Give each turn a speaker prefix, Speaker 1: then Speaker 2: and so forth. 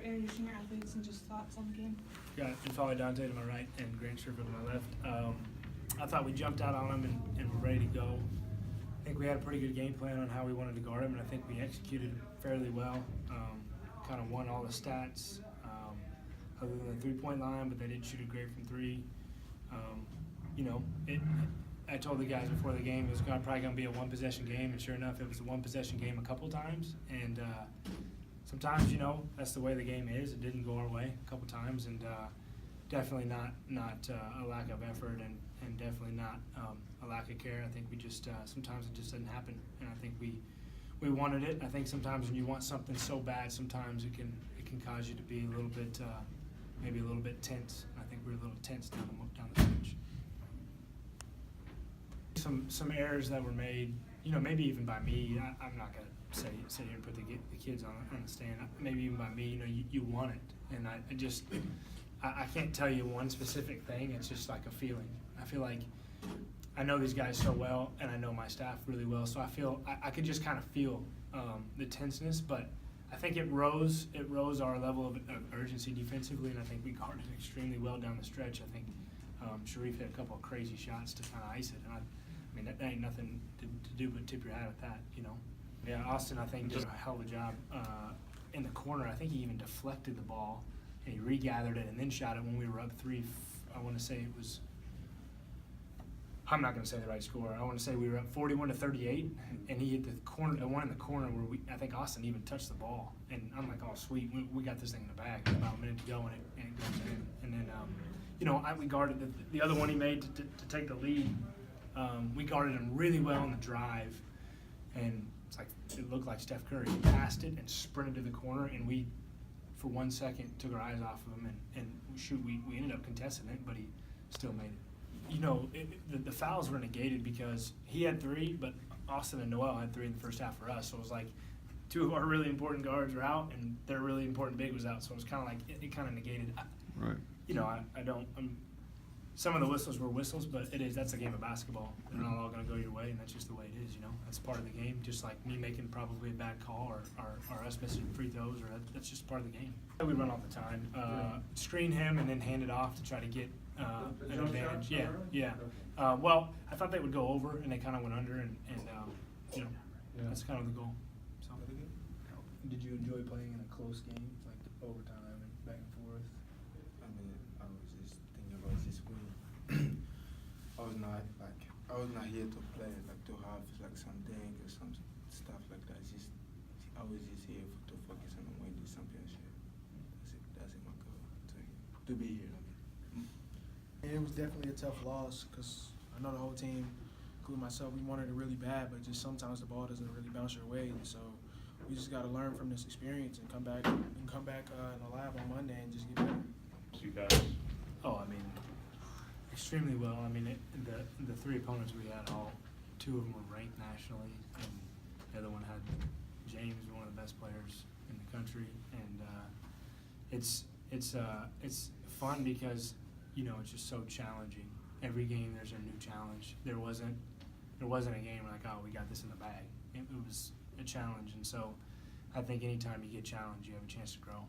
Speaker 1: introducing your athletes and just thoughts on the game.
Speaker 2: Yeah, and Folly Dante to my right and Grant Sherfield to my left. I thought we jumped out on them and were ready to go. I think we had a pretty good game plan on how we wanted to guard them, and I think we executed fairly well. Kind of won all the stats other than the three-point line, but they did shoot it great from three. I told the guys before the game it was probably going to be a one-possession game, and sure enough, it was a one-possession game a couple times. And sometimes, that's the way the game is. It didn't go our way a couple times, and definitely not a lack of effort, and definitely not a lack of care. I think we just sometimes it just didn't happen, and I think we wanted it. I think sometimes when you want something so bad, sometimes it can cause you to be a little bit maybe a little bit tense. I think we were a little tense down the stretch. Some errors that were made, maybe even by me. I'm not gonna sit here and put the kids on the stand. Maybe even by me, you want it, and I can't tell you one specific thing. It's just like a feeling. I feel like I know these guys so well, and I know my staff really well, so I feel I could just kind of feel the tenseness, but I think it rose our level of urgency defensively, and I think we guarded extremely well down the stretch. I think Sharif hit a couple of crazy shots to kind of ice it, and I mean that ain't nothing to do but tip your hat at that, Yeah, Austin, I think, did a hell of a job in the corner. I think he even deflected the ball, and he regathered it and then shot it when we were up three. I want to say it was. I'm not going to say the right score. I want to say we were up 41-38, and he hit the one in the corner where I think Austin even touched the ball, and I'm like, oh sweet, we got this thing in the bag. About a minute to go, and it goes in. And then, we guarded the other one he made to take the lead. We guarded him really well on the drive, and it looked like Steph Curry. He passed it and sprinted to the corner, and we, for 1 second, took our eyes off of him, and shoot, we ended up contesting it, but he still made it. The fouls were negated because he had three, but Austin and Noel had three in the first half for us. So it was like two of our really important guards were out, and their really important big was out. So it was kind of like it kind of negated.
Speaker 3: Right.
Speaker 2: Some of the whistles were whistles, but that's a game of basketball. They're not all going to go your way, and that's just the way it is. That's part of the game. Just like me making probably a bad call, or us missing free throws, or that's just part of the game. We run all the time. Screen him and then hand it off to try to get an advantage. Yeah. Well, I thought they would go over, and they kind of went under, and that's kind of the goal. So. Did you enjoy playing in a close game, like overtime and back and forth?
Speaker 4: I mean, I was just thinking about this win. I was not here to play, to have something or some stuff like that. I was just here to focus on winning the championship. That's it, my goal, to be here.
Speaker 5: It was definitely a tough loss because I know the whole team, including myself, we wanted it really bad, but just sometimes the ball doesn't really bounce your way. So we just got to learn from this experience and come back in the lab on Monday and just get better.
Speaker 3: You guys.
Speaker 2: Oh, I mean, extremely well. I mean, the three opponents we had, two of them were ranked nationally, and the other one had James, one of the best players in the country, and it's fun because it's just so challenging. Every game there's a new challenge. There wasn't a game where oh, we got this in the bag. It was a challenge, and so I think anytime you get challenged, you have a chance to grow.